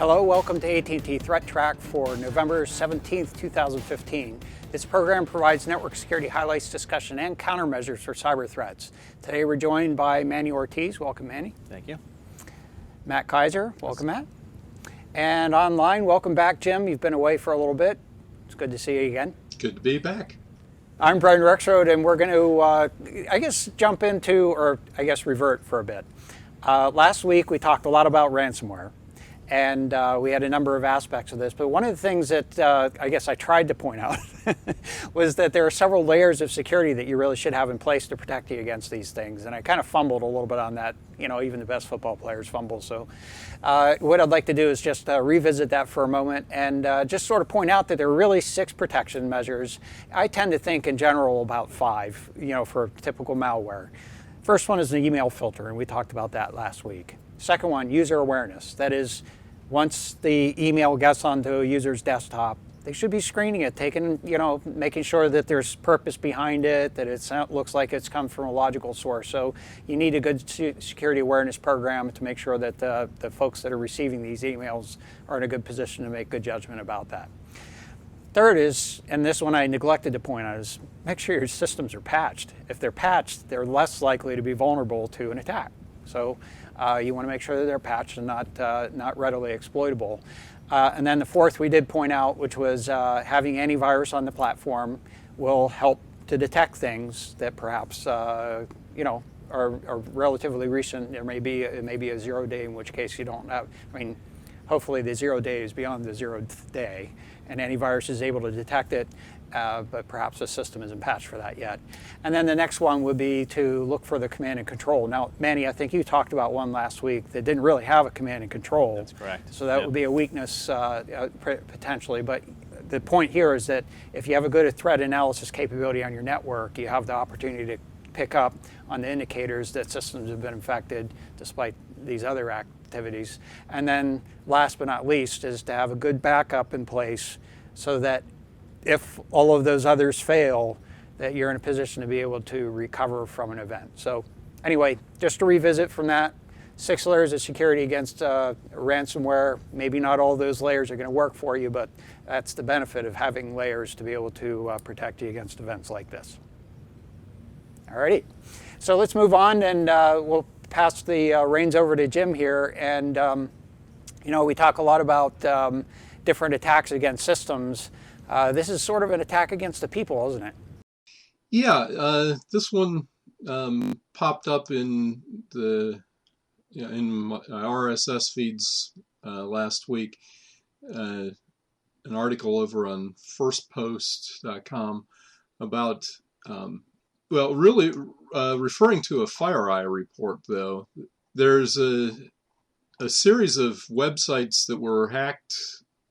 Hello, welcome to AT&T ThreatTraq for November 17th, 2015. This program provides network security highlights, discussion, and countermeasures for cyber threats. Today we're joined by Manny Ortiz. Welcome, Manny. Thank you. Matt Kaiser. Welcome, Matt. And online, welcome back, Jim. You've been away for a little bit. It's good to see you again. Good to be back. I'm Brian Rexroad, and we're going to, jump into, or revert for a bit. Last week we talked a lot about ransomware. And we had a number of aspects of this, but one of the things that I tried to point out was that there are several layers of security that you really should have in place to protect you against these things. And I kind of fumbled a little bit on that. You know, even the best football players fumble. So what I'd like to do is just revisit that for a moment and just sort of point out that there are really 6 protection measures. I tend to think in general about 5, for typical malware. First one is the email filter, and we talked about that last week. Second one, user awareness. That is, once the email gets onto a user's desktop, they should be screening it, making sure that there's purpose behind it, that it looks like it's come from a logical source. So you need a good security awareness program to make sure that the folks that are receiving these emails are in a good position to make good judgment about that. Third is, and this one I neglected to point out, is make sure your systems are patched. If they're patched, they're less likely to be vulnerable to an attack. So you want to make sure that they're patched and not readily exploitable. And then the fourth we did point out, which was having antivirus on the platform will help to detect things that perhaps are relatively recent. It may be a 0 day, in which case you don't have. Hopefully the 0 day is beyond the 0th day, and antivirus is able to detect it. But perhaps the system isn't patched for that yet. And then the next one would be to look for the command and control. Now, Manny, I think you talked about one last week that didn't really have a command and control. That's correct. So that would be a weakness potentially. But the point here is that if you have a good threat analysis capability on your network, you have the opportunity to pick up on the indicators that systems have been infected despite these other activities. And then last but not least is to have a good backup in place so that if all of those others fail, that you're in a position to be able to recover from an event. So anyway, just to revisit from that, 6 layers of security against ransomware. Maybe not all those layers are going to work for you, but that's the benefit of having layers to be able to protect you against events like this. Alrighty, so let's move on, and we'll pass the reins over to Jim here. And we talk a lot about different attacks against systems. This is sort of an attack against the people, isn't it? Yeah, this one popped up in in my RSS feeds last week. An article over on firstpost.com about referring to a FireEye report. Though there's a series of websites that were hacked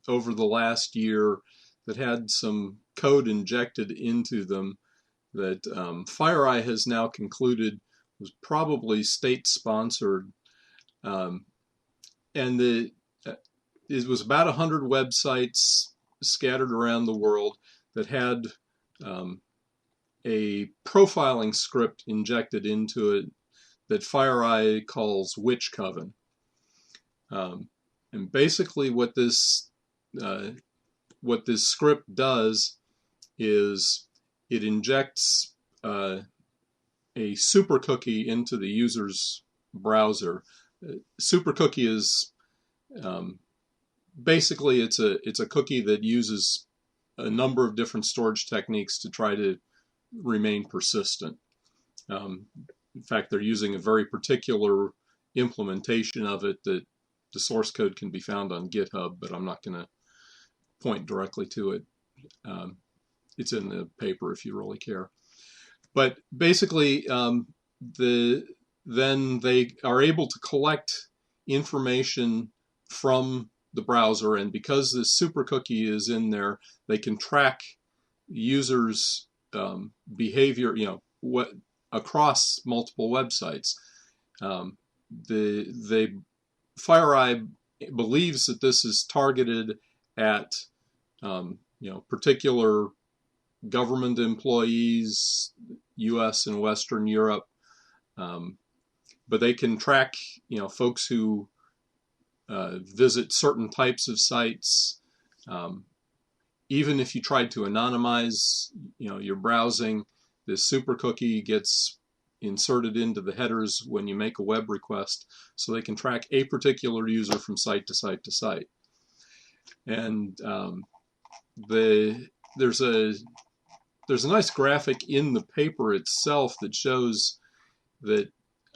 over the last year that had some code injected into them that FireEye has now concluded was probably state-sponsored. And it was about 100 websites scattered around the world that had a profiling script injected into it that FireEye calls Witch Coven. And basically what this script does is it injects a super cookie into the user's browser. Super cookie is basically it's a cookie that uses a number of different storage techniques to try to remain persistent. In fact, they're using a very particular implementation of it that the source code can be found on GitHub, but I'm not going to point directly to it. It's in the paper if you really care. But basically, then they are able to collect information from the browser, and because the super cookie is in there, they can track users' behavior, across multiple websites. The FireEye believes that this is targeted at particular government employees, U.S. and Western Europe, but they can track folks who visit certain types of sites. Even if you tried to anonymize, your browsing, this super cookie gets inserted into the headers when you make a web request, so they can track a particular user from site to site to site. And there's a nice graphic in the paper itself that shows that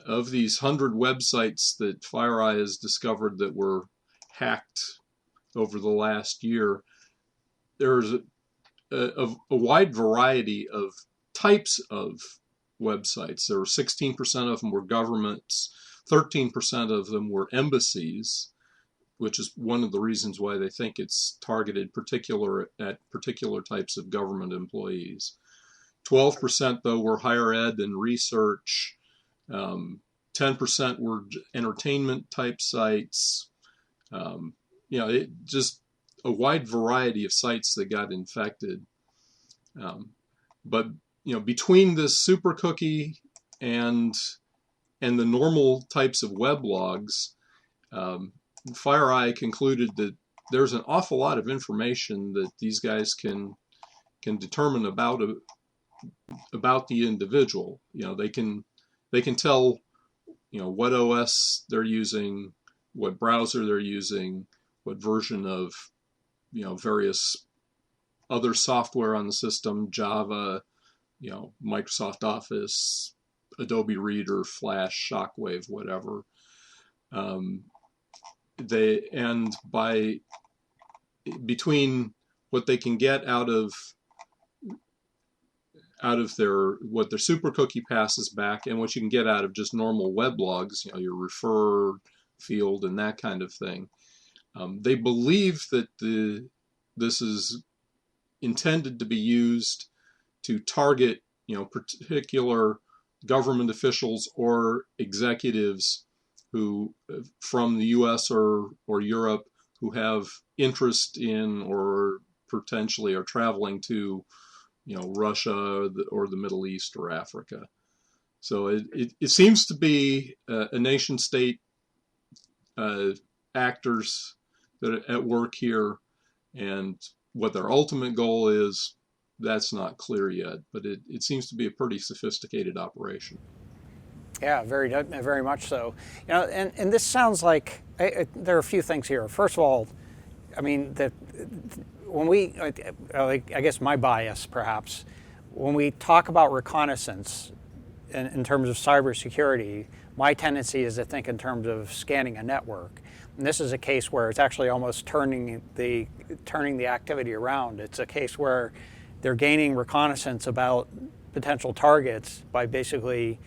of these 100 websites that FireEye has discovered that were hacked over the last year, there's a wide variety of types of websites. There were 16% of them were governments, 13% of them were embassies, which is one of the reasons why they think it's targeted at particular types of government employees. 12% though were higher ed and research. 10% were entertainment type sites. Just a wide variety of sites that got infected. But between this super cookie and the normal types of web logs, FireEye concluded that there's an awful lot of information that these guys can determine about the individual. They can tell what OS they're using, what browser they're using, what version of various other software on the system, Java, Microsoft Office, Adobe Reader, Flash, Shockwave, whatever. Between what they can get out of what their super cookie passes back and what you can get out of just normal web logs, your refer field and that kind of thing, they believe that this is intended to be used to target particular government officials or executives who from the US or Europe who have interest in or potentially are traveling to Russia or the Middle East or Africa. So it seems to be a nation state actors that are at work here, and what their ultimate goal is, that's not clear yet, but it seems to be a pretty sophisticated operation. Yeah, very much so. And this sounds like there are a few things here. First of all, I mean, I guess my bias perhaps, when we talk about reconnaissance in terms of cybersecurity, my tendency is to think in terms of scanning a network. And this is a case where it's actually almost turning the activity around. It's a case where they're gaining reconnaissance about potential targets by basically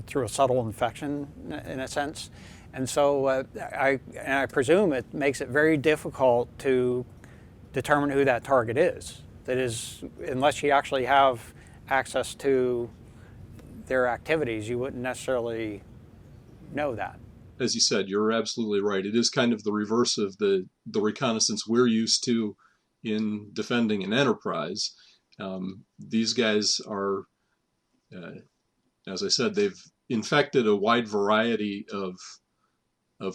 through a subtle infection in a sense. And so I presume it makes it very difficult to determine who that target is. That is, unless you actually have access to their activities, you wouldn't necessarily know that. As you said, you're absolutely right. It is kind of the reverse of the reconnaissance we're used to in defending an enterprise. These guys are, as I said, they've infected a wide variety of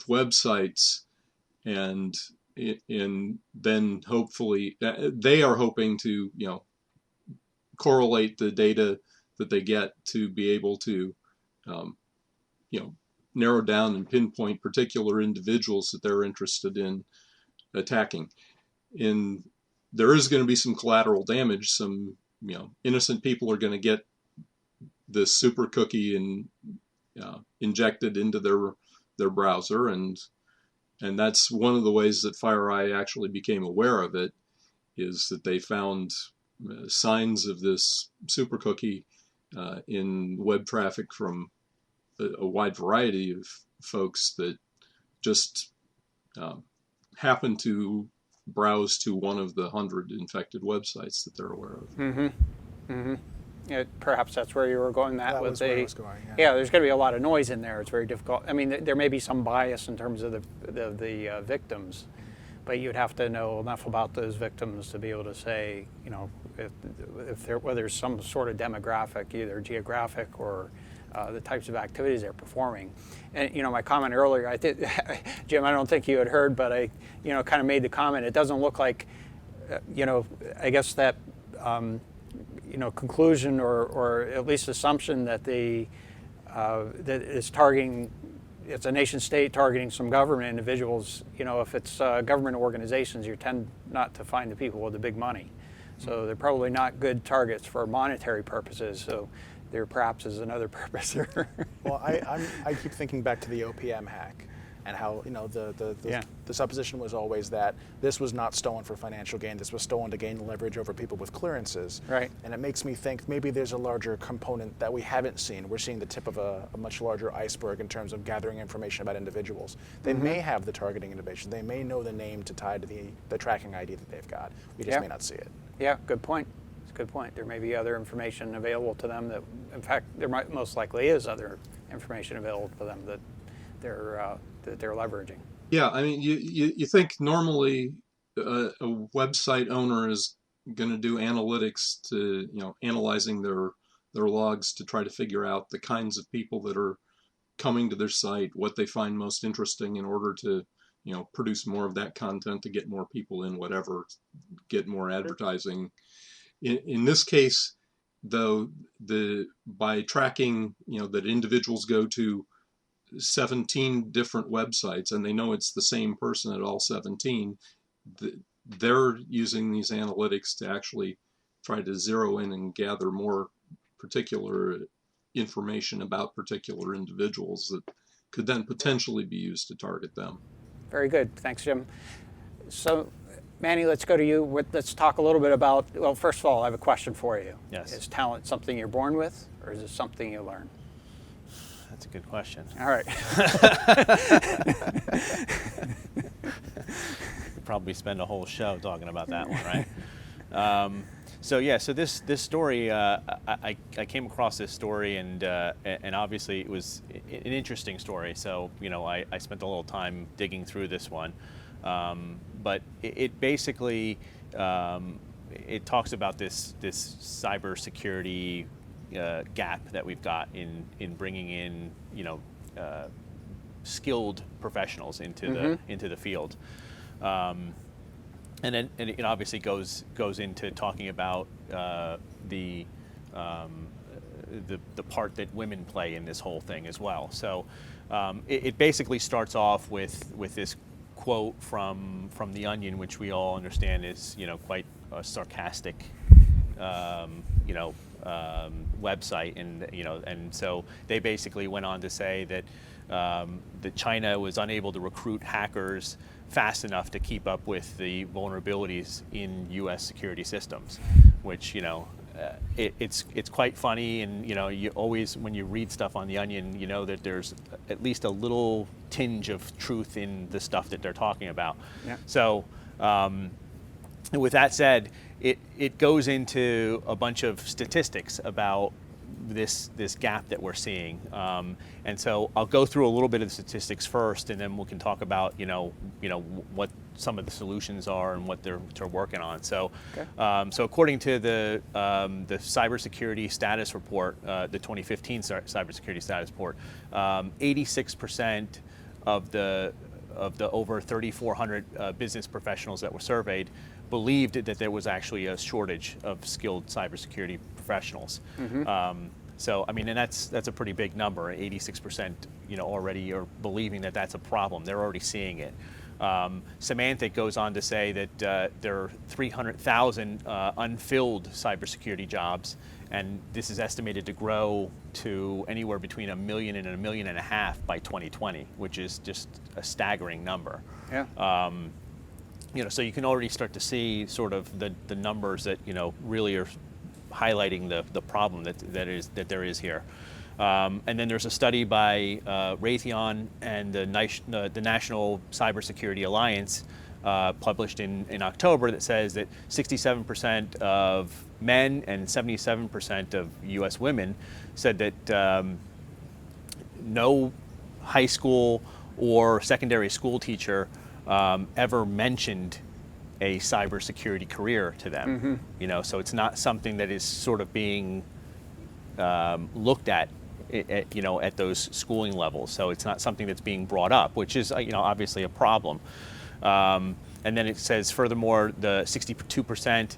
websites, and then hopefully they are hoping to correlate the data that they get to be able to narrow down and pinpoint particular individuals that they're interested in attacking. There is going to be some collateral damage. Some innocent people are going to get this super cookie and injected into their browser, and that's one of the ways that FireEye actually became aware of it, is that they found signs of this super cookie in web traffic from a wide variety of folks that just happen to browse to one of the 100 infected websites that they're aware of. Mm-hmm. Mm-hmm. Yeah, perhaps that's where you were going. That was where I was going, yeah, there's going to be a lot of noise in there. It's very difficult. I mean, there may be some bias in terms of the victims, but you'd have to know enough about those victims to be able to say, whether there's some sort of demographic, either geographic or the types of activities they're performing. And my comment earlier, I think, Jim, I don't think you had heard, but I kind of made the comment. It doesn't look like, I guess that conclusion or at least assumption that that is targeting. It's a nation state targeting some government individuals. If it's government organizations, you tend not to find the people with the big money. So they're probably not good targets for monetary purposes. So there perhaps is another purpose there. Well, I keep thinking back to the OPM hack and how the supposition was always that this was not stolen for financial gain. This was stolen to gain leverage over people with clearances. Right. And it makes me think maybe there's a larger component that we haven't seen. We're seeing the tip of a much larger iceberg in terms of gathering information about individuals. They may have the targeting information. They may know the name to tie to the tracking ID that they've got. We just may not see it. Yeah, good point. It's a good point. There may be other information available to them that, in fact, there most likely is other information available to them that they're leveraging. Yeah, I mean, you think normally a website owner is going to do analytics to, analyzing their logs to try to figure out the kinds of people that are coming to their site, what they find most interesting in order to, produce more of that content to get more people in, whatever, get more advertising. In this case, though, by tracking, that individuals go to 17 different websites and they know it's the same person at all 17, they're using these analytics to actually try to zero in and gather more particular information about particular individuals that could then potentially be used to target them. Very good. Thanks, Jim. So, Manny, let's go to you. Let's talk a little bit about, well, first of all, I have a question for you. Yes. Is talent something you're born with, or is it something you learn? That's a good question. All right. Could probably spend a whole show talking about that one, right? So this story, I came across this story, and obviously it was an interesting story. So I spent a little time digging through this one, but it basically it talks about this cybersecurity gap that we've got in bringing in skilled professionals into the field. And then it obviously goes into talking about the part that women play in this whole thing as well. So it basically starts off with this quote from The Onion, which we all understand is quite a sarcastic website, and so they basically went on to say that China was unable to recruit hackers fast enough to keep up with the vulnerabilities in U.S. security systems, which it's quite funny, and you always, when you read stuff on The Onion, you know that there's at least a little tinge of truth in the stuff that they're talking about. Yeah. So with that said, it goes into a bunch of statistics about this gap that we're seeing, and so I'll go through a little bit of the statistics first, and then we can talk about what some of the solutions are and what they're working on. So, okay. So according to the cybersecurity status report, the 2015 cybersecurity status report, 86% of the over 3,400 business professionals that were surveyed believed that there was actually a shortage of skilled cybersecurity professionals. So I mean, and that's a pretty big number. 86%, already are believing that that's a problem. They're already seeing it. Symantec goes on to say that there are 300,000 unfilled cybersecurity jobs, and this is estimated to grow to anywhere between 1 million and 1.5 million by 2020, which is just a staggering number. Yeah. So you can already start to see sort of the numbers that really are highlighting the problem that there is here. And then there's a study by Raytheon and the National Cybersecurity Alliance published in October that says that 67% of men and 77% of U.S. women said that no high school or secondary school teacher ever mentioned a cybersecurity career to them. So it's not something that is sort of being looked at at those schooling levels. So it's not something that's being brought up, which is obviously a problem. And then it says, furthermore, the 62%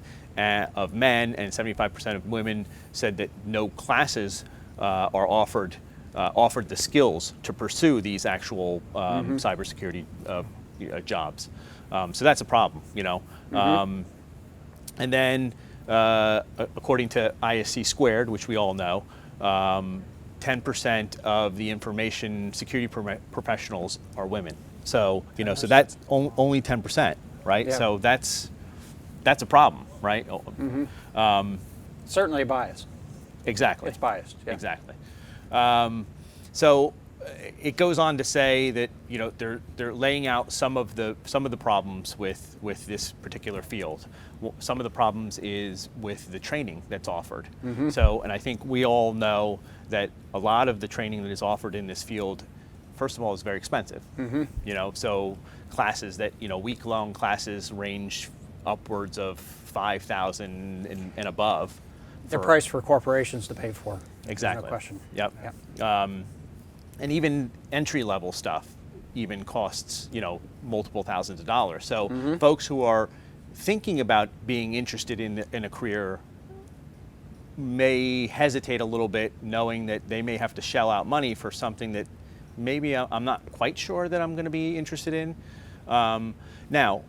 of men and 75% of women said that no classes are offered the skills to pursue these actual cybersecurity jobs. So that's a problem, and then, according to ISC squared, which we all know, 10% of the information security professionals are women. So, so that's only 10%, right? Yeah. So that's a problem, right? Certainly biased. Exactly. It's biased. Yeah. Exactly. So it goes on to say that they're laying out some of the problems with this particular field. Some of the problems is with the training that's offered. So, and I think we all know that a lot of the training that is offered in this field, first of all, is very expensive. So classes that week-long classes range upwards of $5,000 and above. The price for corporations to pay for. Exactly. No question. Yep. And even entry-level stuff even costs, multiple thousands of dollars. So folks who are thinking about being interested in a career may hesitate a little bit, knowing that they may have to shell out money for something that maybe I'm not quite sure that I'm going to be interested in. Now,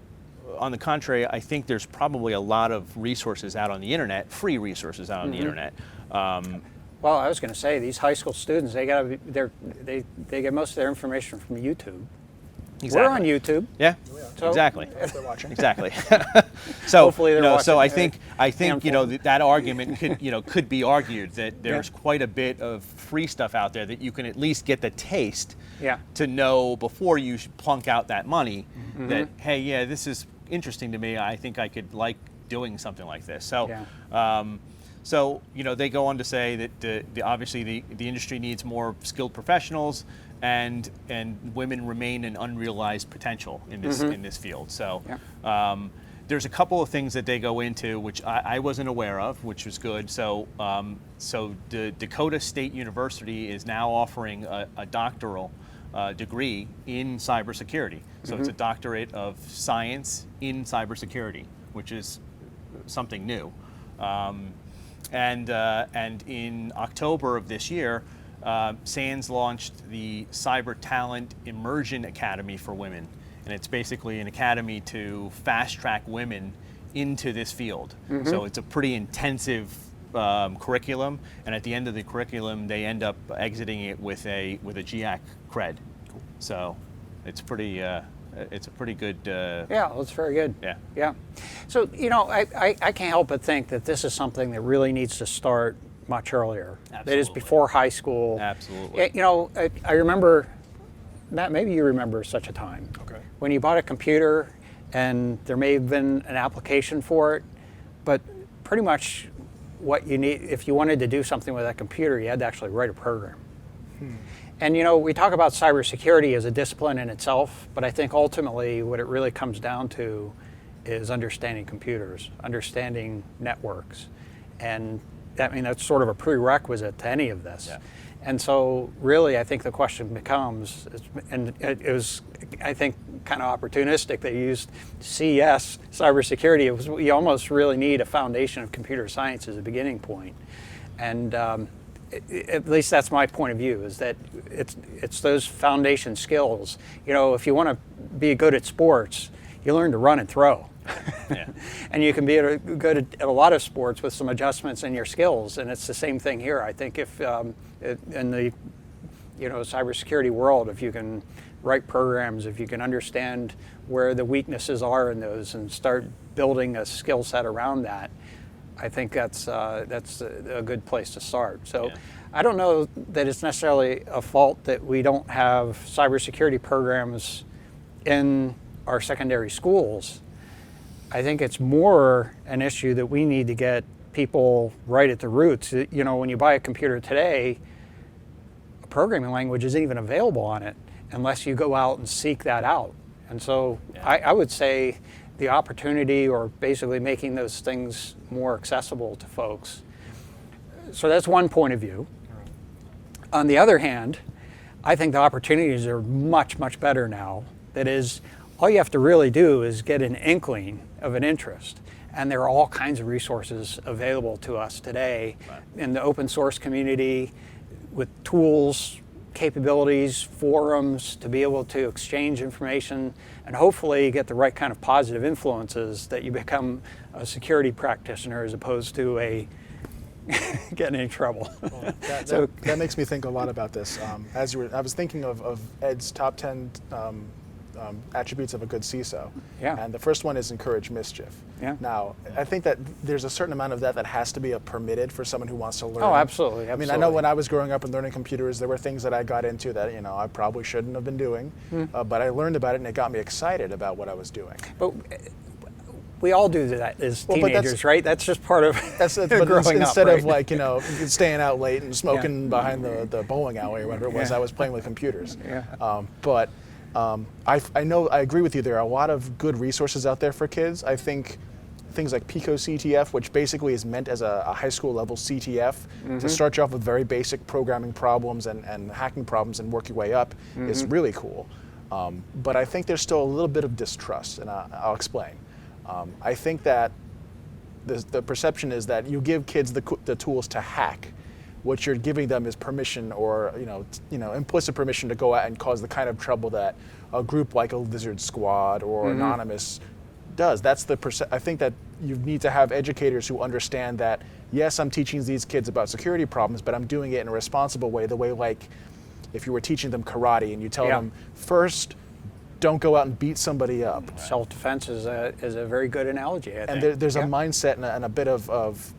on the contrary, I think there's probably a lot of resources out on the internet, free resources out on the internet. Well, I was going to say, these high school students, they get most of their information from YouTube. Exactly. We're on YouTube. Yeah, So- exactly. If they're watching. Exactly. So, Hopefully they're watching so I a think handful. that argument could be argued that there's quite a bit of free stuff out there that you can at least get the taste to know before you plunk out that money that, hey, yeah, this is interesting to me. I think I could like doing something like this. So. So, they go on to say that obviously the industry needs more skilled professionals, and women remain an unrealized potential in this field. So, there's a couple of things that they go into which I wasn't aware of, which was good. So, the Dakota State University is now offering a doctoral degree in cybersecurity. So it's a doctorate of science in cybersecurity, which is something new. And in October of this year, SANS launched the Cyber Talent Immersion Academy for Women. And it's basically an academy to fast-track women into this field. So it's a pretty intensive curriculum, and at the end of the curriculum, they end up exiting it with a GIAC cred. So it's pretty... it's a pretty good... Yeah, well, it's very good. Yeah. So, I can't help but think that this is something that really needs to start much earlier. Absolutely. That is before high school. Absolutely. I remember, Matt, maybe you remember such a time. Okay. When you bought a computer and there may have been an application for it, but pretty much what you need, if you wanted to do something with that computer, you had to actually write a program. And we talk about cybersecurity as a discipline in itself, but I think ultimately what it really comes down to is understanding computers, understanding networks, and that's sort of a prerequisite to any of this. Yeah. And so really I think the question becomes, and it was I think kind of opportunistic they used CES, cybersecurity. You almost really need a foundation of computer science as a beginning point. And at least that's my point of view, is that it's those foundation skills. If you want to be good at sports, you learn to run and throw. And you can be good at a lot of sports with some adjustments in your skills, and it's the same thing here. I think if in the cybersecurity world, if you can write programs, if you can understand where the weaknesses are in those and start building a skill set around that, I think that's a good place to start. So I don't know that it's necessarily a fault that we don't have cybersecurity programs in our secondary schools. I think it's more an issue that we need to get people right at the roots. When you buy a computer today, a programming language isn't even available on it unless you go out and seek that out. And so I would say the opportunity, or basically making those things more accessible to folks. So that's one point of view. On the other hand, I think the opportunities are much, much better now. That is, all you have to really do is get an inkling of an interest. And there are all kinds of resources available to us today in the open source community with tools, capabilities, forums to be able to exchange information and hopefully get the right kind of positive influences that you become a security practitioner as opposed to a getting in trouble. Well, that makes me think a lot about this. I was thinking of Ed's top 10 attributes of a good CISO. Yeah. And the first one is encourage mischief. Yeah. Now, I think that there's a certain amount of that has to be permitted for someone who wants to learn. Oh, absolutely. I mean, I know when I was growing up and learning computers, there were things that I got into that, I probably shouldn't have been doing, but I learned about it and it got me excited about what I was doing. But we all do that as Well, teenagers, right? That's just part of growing instead up, of right? staying out late and smoking behind the bowling alley or whatever it was, I was playing with computers. Yeah. I know, I agree with you, there are a lot of good resources out there for kids. I think things like Pico CTF, which basically is meant as a high school level CTF to start you off with very basic programming problems and hacking problems and work your way up is really cool. But I think there's still a little bit of distrust, and I'll explain. I think that the perception is that you give kids the tools to hack. What you're giving them is permission, or implicit permission to go out and cause the kind of trouble that a group like a Lizard Squad or Anonymous does. That's I think that you need to have educators who understand that, yes, I'm teaching these kids about security problems, but I'm doing it in a responsible way, the way like if you were teaching them karate and you tell them, first, don't go out and beat somebody up. Self-defense is a very good analogy, I think. And there's a mindset and a bit of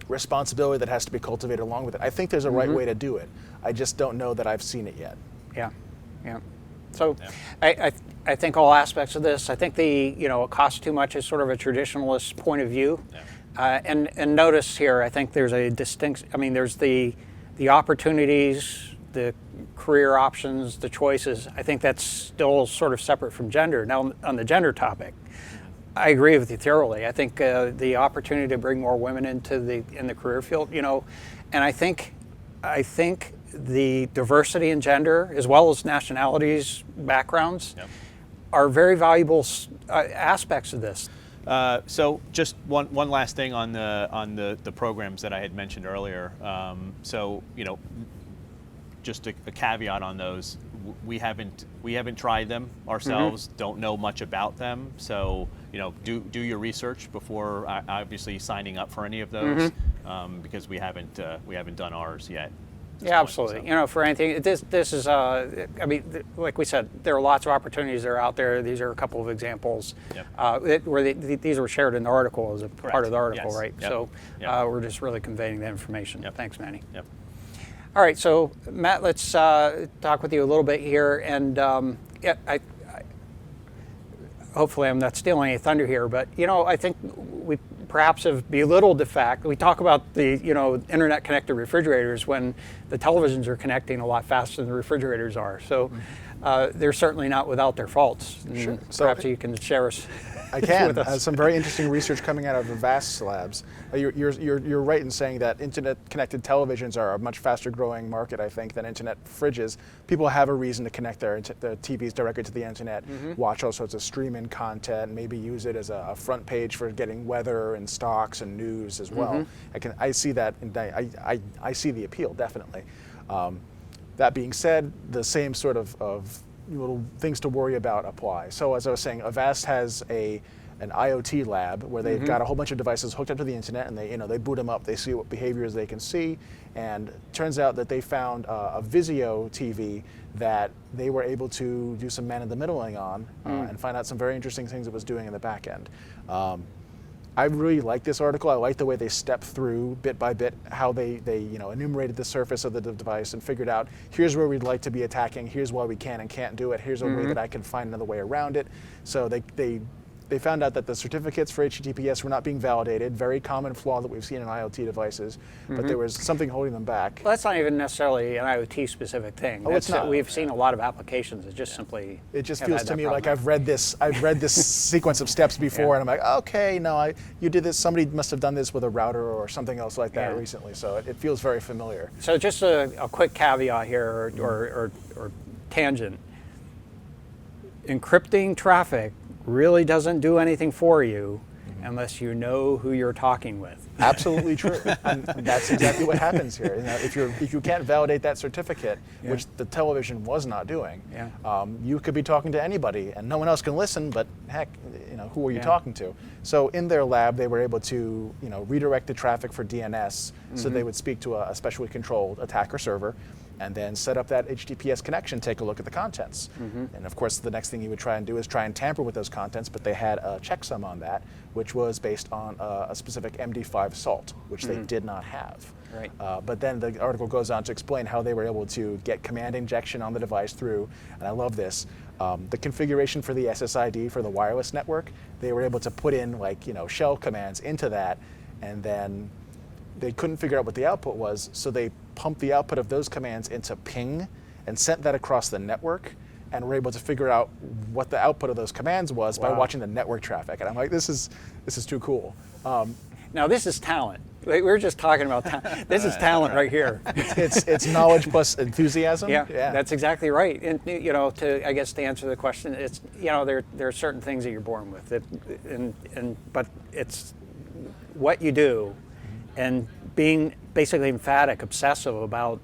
responsibility that has to be cultivated along with it. I think there's a right way to do it. I just don't know that I've seen it yet. Yeah. So I think all aspects of this, I think it costs too much is sort of a traditionalist point of view. And notice here, I think there's a distinct, there's the opportunities, the career options, the choices. I think that's still sort of separate from gender. Now, on the gender topic, I agree with you thoroughly. I think the opportunity to bring more women into the career field, and I think the diversity in gender as well as nationalities, backgrounds, are very valuable aspects of this. So just one last thing on the programs that I had mentioned earlier. Just a caveat on those. We haven't tried them ourselves. Don't know much about them. So do your research before obviously signing up for any of those, because we haven't done ours yet. Yeah, absolutely. So. For anything, this is like we said, there are lots of opportunities that are out there. These are a couple of examples where these were shared in the article as a part of the article, right? Yep. So we're just really conveying the information. Yep. Thanks, Manny. Yep. All right, so Matt, let's talk with you a little bit here, and hopefully I'm not stealing any thunder here, but I think we perhaps have belittled the fact we talk about the internet connected refrigerators when the televisions are connecting a lot faster than the refrigerators are. So they're certainly not without their faults. Sure. Perhaps you can share us. I can. Some very interesting research coming out of the VAST labs. You're right in saying that internet-connected televisions are a much faster-growing market, I think, than internet fridges. People have a reason to connect their TVs directly to the internet, watch all sorts of streaming content, maybe use it as a front page for getting weather and stocks and news as well. I see that, and I see the appeal, definitely. That being said, the same sort of little things to worry about apply. So as I was saying, Avast has an IoT lab where they've got a whole bunch of devices hooked up to the internet, and they boot them up. They see what behaviors they can see, and it turns out that they found a Vizio TV that they were able to do some man-in-the-middling on and find out some very interesting things it was doing in the back end. I really like this article. I like the way they stepped through bit by bit how they enumerated the surface of the device and figured out here's where we'd like to be attacking, here's why we can and can't do it, here's a way that I can find another way around it. So they they found out that the certificates for HTTPS were not being validated, very common flaw that we've seen in IoT devices, but there was something holding them back. Well, that's not even necessarily an IoT specific thing. Oh, it's not. We've seen a lot of applications that just simply. It just have feels had to that me problem. like I've read this sequence of steps before, and I'm like, okay, no, you did this. Somebody must have done this with a router or something else like that recently. So it feels very familiar. So just a quick caveat here, or tangent. Encrypting traffic really doesn't do anything for you unless you know who you're talking with. Absolutely true, and that's exactly what happens here. You know, if you can't validate that certificate, which the television was not doing, you could be talking to anybody, and no one else can listen. But heck, you know, who are you talking to? So in their lab, they were able to redirect the traffic for DNS, so they would speak to a specially controlled attacker server, and then set up that HTTPS connection, take a look at the contents. And of course, the next thing you would try and do is try and tamper with those contents, but they had a checksum on that, which was based on a specific MD5 salt, which they did not have. Right. But then the article goes on to explain how they were able to get command injection on the device through, and I love this, the configuration for the SSID for the wireless network, they were able to put in shell commands into that, and then they couldn't figure out what the output was, so they pumped the output of those commands into ping and sent that across the network, and were able to figure out what the output of those commands was by watching the network traffic. And I'm like, this is too cool. Now this is talent. We were just talking about talent. This is talent right here. It's knowledge plus enthusiasm. Yeah, that's exactly right. And to answer the question, it's there are certain things that you're born with, but it's what you do. And being basically emphatic, obsessive about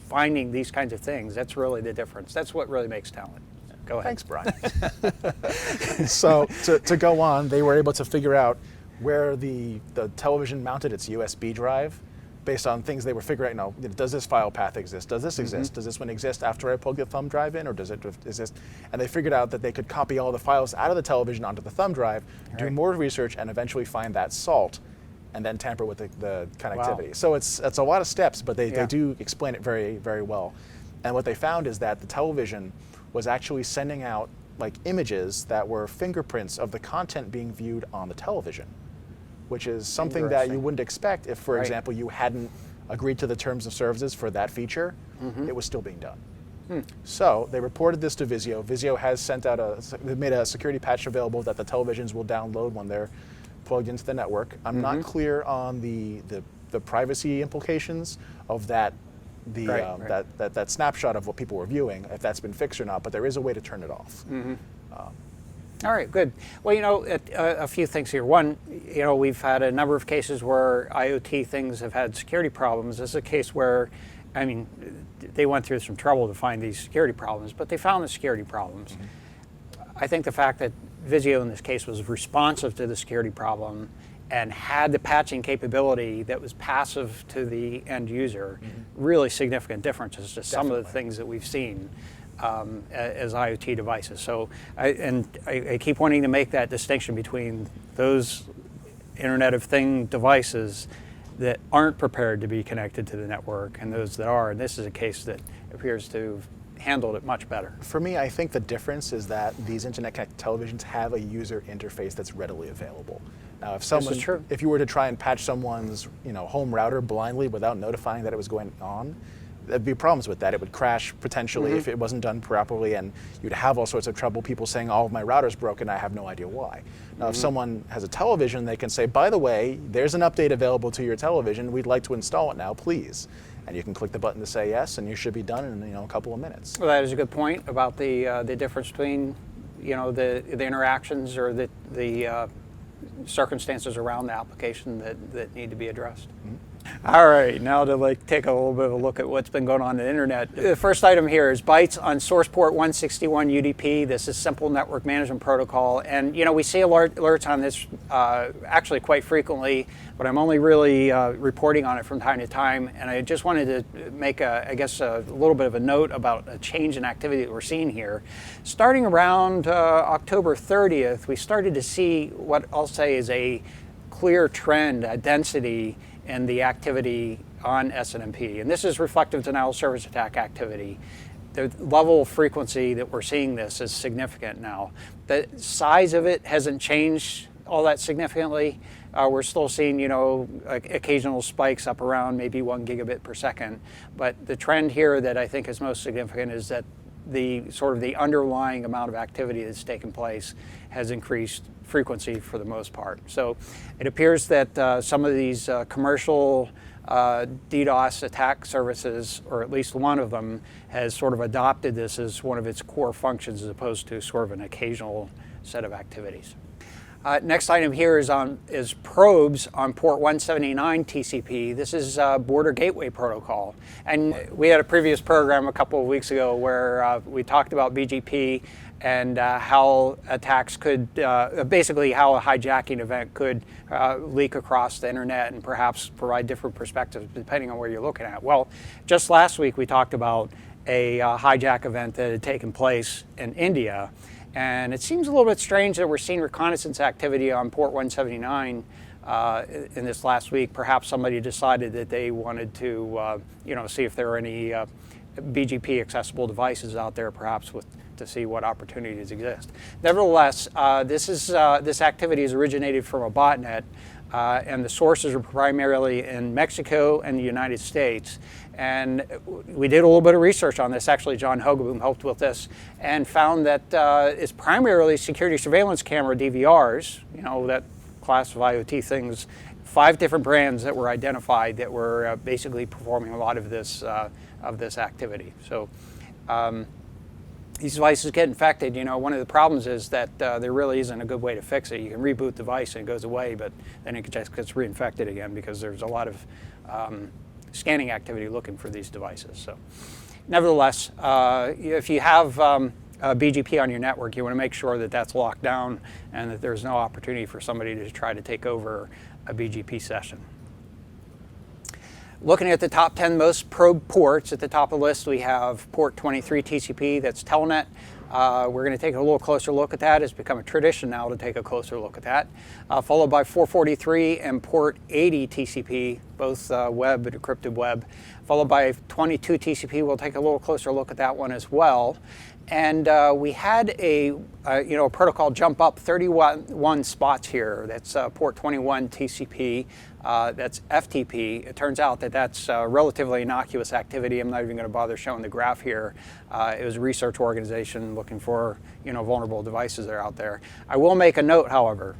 finding these kinds of things, that's really the difference. That's what really makes talent. Go ahead. Thanks, Brian. So to go on, they were able to figure out where the television mounted its USB drive based on things they were figuring out, does this file path exist? Does this exist? Does this one exist after I plug the thumb drive in, or does it exist? And they figured out that they could copy all the files out of the television onto the thumb drive, do more research, and eventually find that salt, and then tamper with the connectivity. Wow. So it's a lot of steps, but they do explain it very, very well. And what they found is that the television was actually sending out images that were fingerprints of the content being viewed on the television, which is something that you wouldn't expect if, for example, you hadn't agreed to the terms of services for that feature. It was still being done. So they reported this to Vizio. Vizio has sent out they made a security patch available that the televisions will download when they're plugged into the network. I'm not clear on the privacy implications of that, that snapshot of what people were viewing, if that's been fixed or not, but there is a way to turn it off. All right, good. Well, a few things here. One, we've had a number of cases where IoT things have had security problems. This is a case where, they went through some trouble to find these security problems, but they found the security problems. I think the fact that Vizio in this case was responsive to the security problem and had the patching capability that was passive to the end user, really significant differences to some of the things that we've seen as IoT devices. So I keep wanting to make that distinction between those Internet of Things devices that aren't prepared to be connected to the network and those that are. And this is a case that appears to have handled it much better. For me, I think the difference is that these internet connected televisions have a user interface that's readily available. Now, if you were to try and patch someone's home router blindly without notifying that it was going on, there'd be problems with that. It would crash potentially if it wasn't done properly, and you'd have all sorts of trouble. People saying, "Oh, my router's broken. I have no idea why." Now, if someone has a television, they can say, "By the way, there's an update available to your television. We'd like to install it now, please." And you can click the button to say yes, and you should be done in a couple of minutes. Well, that is a good point about the difference between the interactions or the circumstances around the application that need to be addressed. All right, now to take a little bit of a look at what's been going on the internet. The first item here is bytes on source port 161 UDP. This is simple network management protocol, and we see alerts on this actually quite frequently, but I'm only really reporting on it from time to time. And I just wanted to make a little bit of a note about a change in activity that we're seeing here. Starting around October 30th, we started to see what I'll say is a clear trend, a density in the activity on SNMP. And this is reflective denial of service attack activity. the level of frequency that we're seeing this is significant now. The size of it hasn't changed all that significantly. We're still seeing, occasional spikes up around maybe 1 gigabit per second. But the trend here that I think is most significant is that the underlying amount of activity that's taken place has increased frequency for the most part. So it appears that some of these commercial DDoS attack services, or at least one of them, has sort of adopted this as one of its core functions as opposed to sort of an occasional set of activities. Next item here is probes on port 179 TCP. This is Border Gateway Protocol. And we had a previous program a couple of weeks ago where we talked about BGP and how attacks could, basically how a hijacking event could leak across the internet and perhaps provide different perspectives depending on where you're looking at. Well, just last week we talked about a hijack event that had taken place in India. And it seems a little bit strange that we're seeing reconnaissance activity on port 179 in this last week. Perhaps somebody decided that they wanted to, see if there are any BGP accessible devices out there, perhaps to see what opportunities exist. Nevertheless, this activity is originated from a botnet, and the sources are primarily in Mexico and the United States. And we did a little bit of research on this. Actually, John Hogeboom helped with this and found that it's primarily security surveillance camera DVRs, that class of IoT things, 5 different brands that were identified that were basically performing a lot of this activity. So these devices get infected. One of the problems is that there really isn't a good way to fix it. You can reboot the device and it goes away, but then it just gets reinfected again because there's a lot of scanning activity looking for these devices. So, nevertheless, if you have a BGP on your network, you want to make sure that that's locked down and that there's no opportunity for somebody to try to take over a BGP session. Looking at the top 10 most probe ports, at the top of the list we have port 23 TCP, that's telnet. We're going to take a little closer look at that. It's become a tradition now to take a closer look at that. Followed by 443 and port 80 TCP, both web and encrypted web. Followed by 22 TCP. We'll take a little closer look at that one as well. And we had a protocol jump up 31 spots here. That's port 21 TCP. That's FTP. It turns out that that's relatively innocuous activity. I'm not even going to bother showing the graph here. It was a research organization looking for vulnerable devices that are out there. I will make a note, however.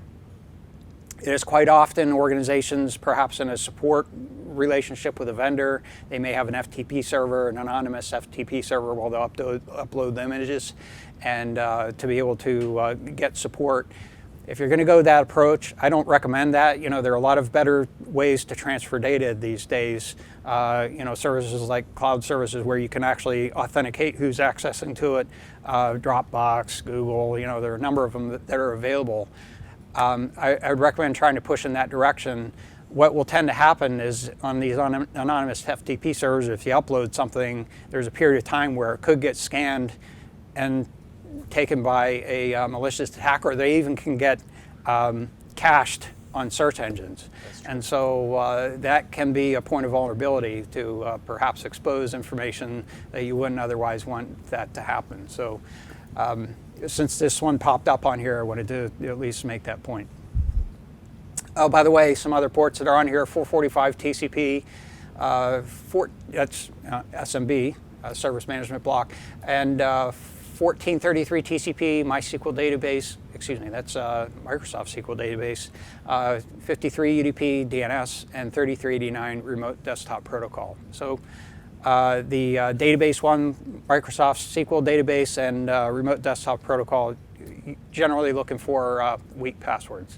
It is quite often organizations, perhaps in a support relationship with a vendor, they may have an FTP server, an anonymous FTP server, while they'll upload the images, and to be able to get support. If you're going to go that approach, I don't recommend that. There are a lot of better ways to transfer data these days. Services like cloud services where you can actually authenticate who's accessing to it. Dropbox, Google, there are a number of them that are available. I would recommend trying to push in that direction. What will tend to happen is on these anonymous FTP servers, if you upload something, there's a period of time where it could get scanned and taken by a malicious attacker. They even can get cached on search engines. And so that can be a point of vulnerability to perhaps expose information that you wouldn't otherwise want that to happen. So since this one popped up on here, I wanted to at least make that point. Oh, by the way, some other ports that are on here, 445 TCP, that's SMB, Service Management Block, and 1433 TCP, MySQL database, that's Microsoft SQL database, 53 UDP DNS, and 3389 Remote Desktop Protocol. So the database one, Microsoft SQL database, and Remote Desktop Protocol, generally looking for weak passwords.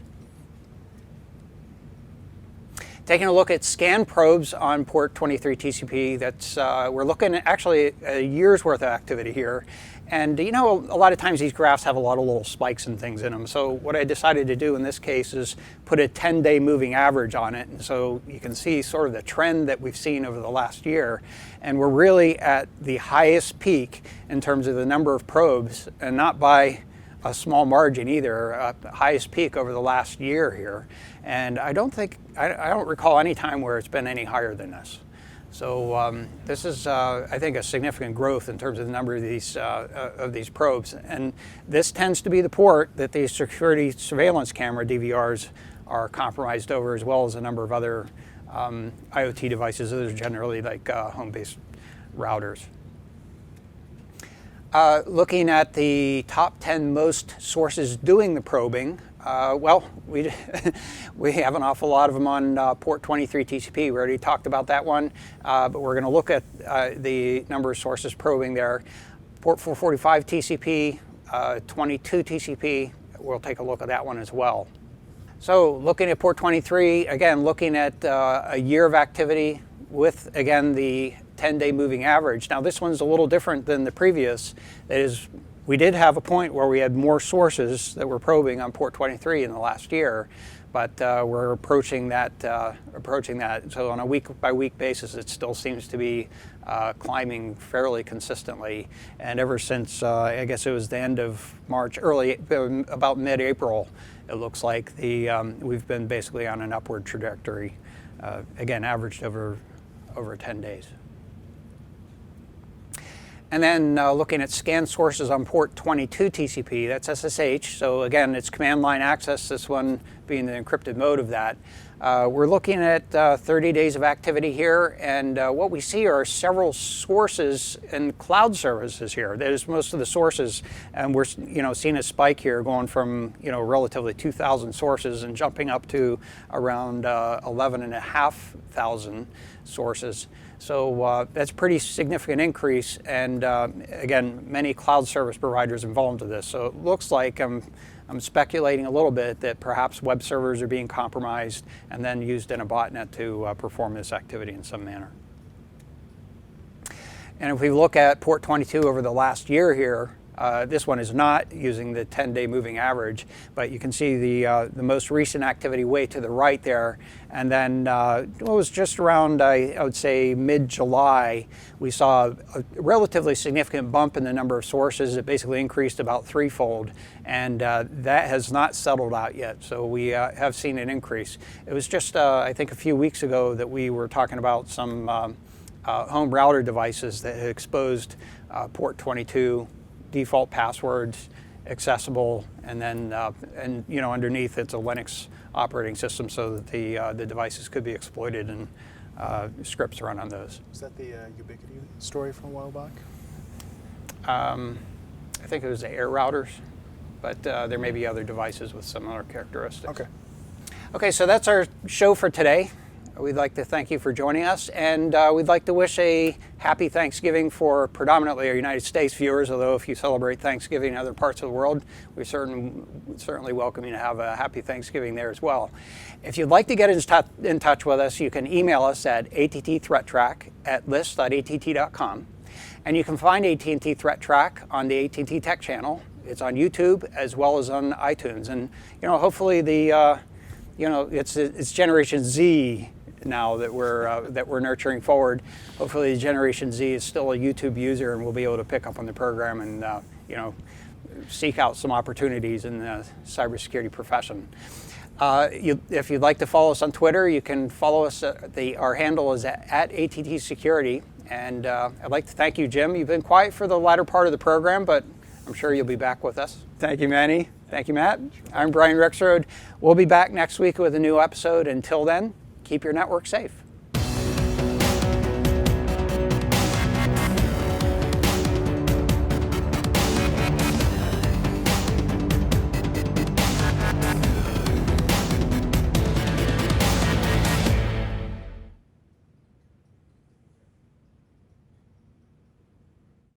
Taking a look at scan probes on port 23 TCP, that's we're looking at actually a year's worth of activity here. And a lot of times these graphs have a lot of little spikes and things in them. So what I decided to do in this case is put a 10-day moving average on it. And so you can see sort of the trend that we've seen over the last year. And we're really at the highest peak in terms of the number of probes, and not by a small margin either, highest peak over the last year here. And I don't recall any time where it's been any higher than this. So this is, I think, a significant growth in terms of the number of these probes. And this tends to be the port that the security surveillance camera DVRs are compromised over, as well as a number of other IoT devices. Those are generally like home-based routers. Looking at the top 10 most sources doing the probing, well, we have an awful lot of them on port 23 TCP. We already talked about that one, but we're going to look at the number of sources probing there. Port 445 TCP, 22 TCP, we'll take a look at that one as well. So looking at port 23, again, looking at a year of activity with, again, the 10-day moving average. Now this one's a little different than the previous. That is, we did have a point where we had more sources that were probing on port 23 in the last year, but we're approaching that. So on a week-by-week basis, it still seems to be climbing fairly consistently. And ever since, I guess it was the end of March, about mid-April, it looks like we've been basically on an upward trajectory. Again, averaged over 10 days. And then looking at scan sources on port 22 TCP, that's SSH. So again, it's command line access, this one being the encrypted mode of that. We're looking at 30 days of activity here, and what we see are several sources and cloud services here. That is most of the sources, and we're seeing a spike here going from relatively 2,000 sources and jumping up to around 11,500 sources. So that's a pretty significant increase, and again, many cloud service providers involved in this. So it looks like I'm speculating a little bit that perhaps web servers are being compromised and then used in a botnet to perform this activity in some manner. And if we look at port 22 over the last year here, this one is not using the 10-day moving average, but you can see the most recent activity way to the right there. And then it was just around, I would say, mid-July, we saw a relatively significant bump in the number of sources. It basically increased about threefold, and that has not settled out yet. So we have seen an increase. It was just, I think, a few weeks ago that we were talking about some home router devices that had exposed port 22 default passwords, accessible, and then underneath it's a Linux operating system, so that the devices could be exploited and scripts run on those. Is that the Ubiquiti story from a while back? I think it was the air routers, but there may be other devices with similar characteristics. Okay. Okay, so that's our show for today. We'd like to thank you for joining us, and we'd like to wish a happy Thanksgiving for predominantly our United States viewers, although if you celebrate Thanksgiving in other parts of the world, we certainly welcome you to have a happy Thanksgiving there as well. If you'd like to get in touch with us, you can email us at AT&T ThreatTraq at list.att.com, and you can find AT&T ThreatTraq on the AT&T Tech channel. It's on YouTube as well as on iTunes, and hopefully it's Generation Z now that we're nurturing forward. Hopefully Generation Z is still a YouTube user and will be able to pick up on the program and seek out some opportunities in the cybersecurity profession. If you'd like to follow us on Twitter, you can follow us. Our handle is at AT&T Security. And I'd like to thank you, Jim. You've been quiet for the latter part of the program, but I'm sure you'll be back with us. Thank you, Manny. Thank you, Matt. I'm Brian Rexroad. We'll be back next week with a new episode. Until then, keep your network safe.